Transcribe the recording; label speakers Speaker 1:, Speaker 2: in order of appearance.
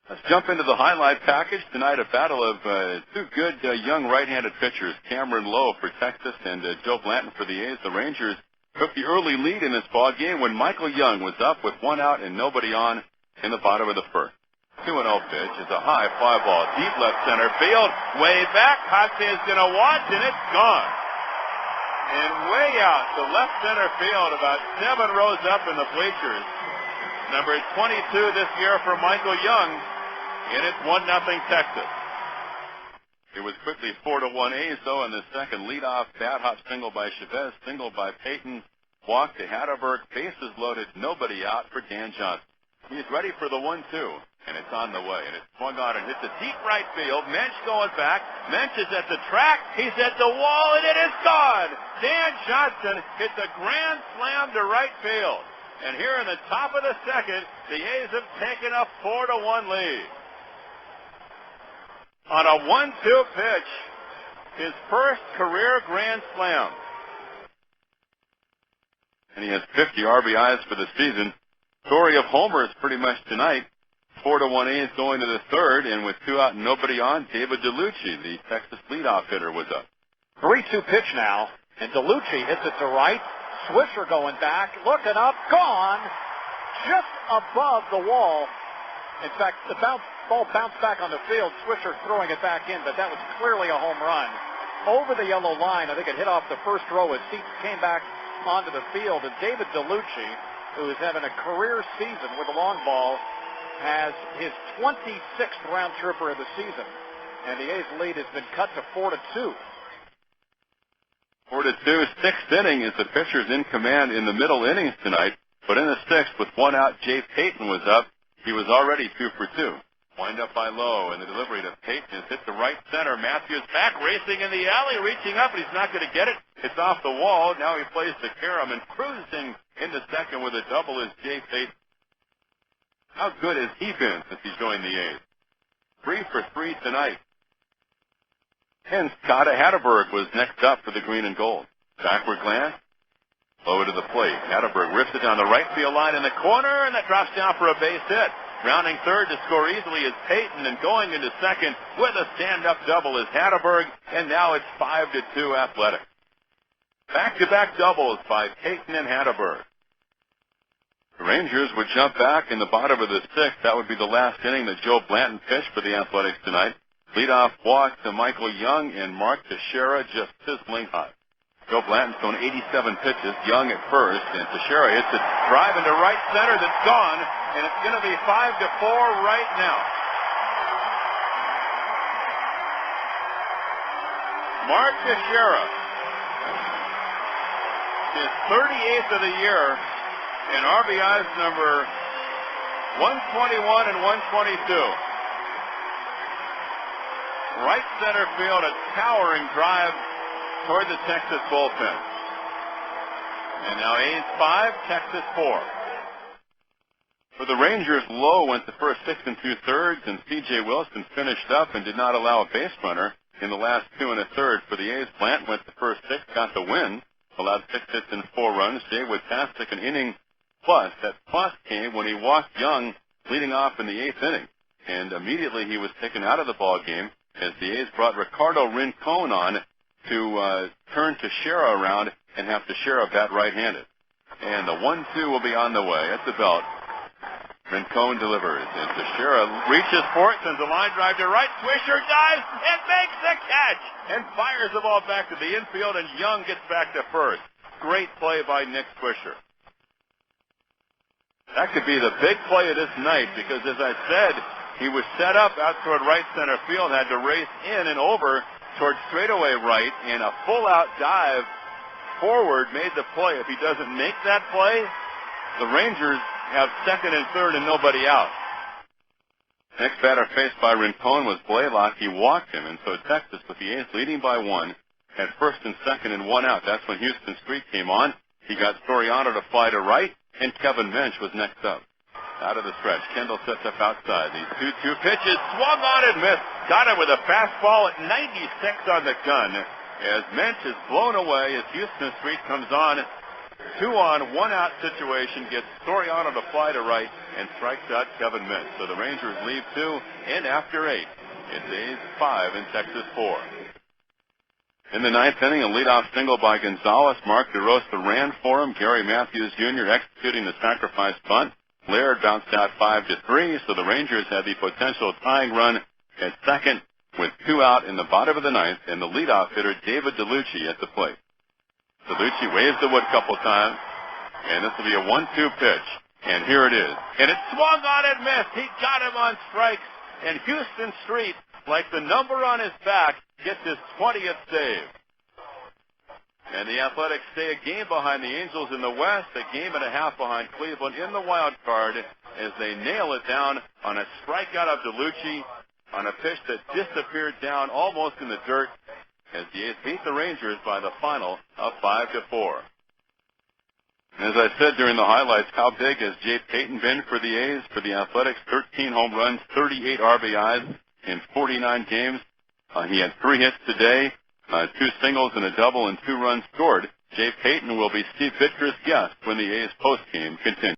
Speaker 1: Let's jump into the highlight package tonight. A battle of two good young right-handed pitchers, Cameron Lowe for Texas and Joe Blanton for the A's. The Rangers took the early lead in this ball game when Michael Young was up with one out and nobody on in the bottom of the first. 2-0 pitch is a high fly ball, deep left center field, way back. Hotze is going to watch, and it's gone. And way out to left center field, about 7 rows up in the bleachers. Number 22 this year for Michael Young. And it's 1-0 Texas. It was quickly 4-1 A's, though, in the second. Leadoff bat hop single by Chavez, single by Payton. Walk to Hatterberg, bases loaded, nobody out for Dan Johnson. He's ready for the 1-2, and it's on the way. And it's swung on and hits a deep right field. Mensch going back. Mensch is at the track. He's at the wall, and it is gone. Dan Johnson hits a grand slam to right field. And here in the top of the second, the A's have taken a 4-1 lead. On a 1-2 pitch, his first career grand slam. And he has 50 RBIs for the season. Story of homers pretty much tonight. 4-1 A's going to the third, and with 2 out and nobody on, David DeLucci, the Texas leadoff hitter, was up.
Speaker 2: 3-2 pitch now, and DeLucci hits it to right. Swisher going back, looking up, gone, just above the wall. In fact, the ball bounced back on the field. Swisher throwing it back in, but that was clearly a home run. Over the yellow line, I think it hit off the first row as Seats came back onto the field. And David DeLucci, who is having a career season with the long ball, has his 26th round tripper of the season. And the A's lead has been cut to 4-2.
Speaker 1: 4-2, sixth inning is the pitchers in command in the middle innings tonight. But in the sixth, with 1 out, Jay Payton was up. He was already 2 for 2. Wind up by Lowe, and the delivery to Payton is hit to right center. Matthews back, racing in the alley, reaching up, and he's not going to get it. It's off the wall. Now he plays to Karam, and cruising into second with a double is Jay Payton. How good has he been since he joined the A's? 3 for 3 tonight. And Scott Hatterberg was next up for the green and gold. Backward glance. Low to the plate. Hatterberg rips it down the right field line in the corner, and that drops down for a base hit. Rounding third to score easily is Payton, and going into second with a stand-up double is Hatterberg, and now it's 5-2 Athletic. Back-to-back doubles by Payton and Hatterberg. The Rangers would jump back in the bottom of the sixth. That would be the last inning that Joe Blanton pitched for the Athletics tonight. Leadoff walk to Michael Young, and Mark Teixeira just sizzling hot. Joe Blanton's thrown 87 pitches, Young at first, and Teixeira hits a drive into right center that's gone, and it's going to be 5-4 right now. Mark Teixeira, his 38th of the year, and RBIs number 121 and 122. Right center field, a towering drive toward the Texas bullpen. And now A's 5, Texas 4. For the Rangers, Lowe went the first 6 2/3, and C.J. Wilson finished up and did not allow a base runner in the last 2 1/3. For the A's, Blanton went the first 6, got the win, allowed 6 hits and 4 runs. Jay Woodtastic an inning plus. That plus came when he walked Young leading off in the 8th inning. And immediately he was taken out of the ball game as the A's brought Ricardo Rincon on to turn Teixeira around and have Teixeira bat right-handed. And the 1-2 will be on the way at the belt. Rincon delivers, and Teixeira reaches for it, sends a line drive to right. Swisher dives and makes the catch and fires the ball back to the infield, and Young gets back to first. Great play by Nick Swisher. That could be the big play of this night because, as I said, he was set up out toward right center field, had to race in and over toward straightaway right, and a full-out dive forward made the play. If he doesn't make that play, the Rangers have second and third and nobody out. Next batter faced by Rincon was Blaylock. He walked him, and so Texas, with the A's leading by 1, had first and second and 1 out. That's when Houston Street came on. He got Soriano to fly to right, and Kevin Mensch was next up. Out of the stretch, Kendall sets up outside. These 2-2 pitches, swung on and missed. Got him with a fastball at 96 on the gun as Mensch is blown away as Houston Street comes on 2-on, 1-out situation, gets Soriano to fly to right and strikes out Kevin Mintz. So the Rangers leave 2 in after 8. It's A's 5 and Texas 4. In the 9th inning, a leadoff single by Gonzalez. Mark DeRosa ran for him. Gary Matthews Jr. executing the sacrifice bunt. Laird bounced out 5-3, so the Rangers had the potential tying run at second with 2 out in the bottom of the 9th, and the leadoff hitter David DeLucci at the plate. DeLucci waves the wood a couple times, and this will be a 1-2 pitch. And here it is. And it swung on and missed. He got him on strikes, and Houston Street, like the number on his back, gets his 20th save. And the Athletics stay a game behind the Angels in the West, a game and a half behind Cleveland in the wild card as they nail it down on a strikeout of DeLucci on a pitch that disappeared down almost in the dirt as the A's beat the Rangers by the final of 5-4. As I said during the highlights, how big has Jay Payton been for the A's? For the Athletics, 13 home runs, 38 RBIs in 49 games. He had 3 hits today, 2 singles and a double, and 2 runs scored. Jay Payton will be Steve Pitcher's guest when the A's postgame continues.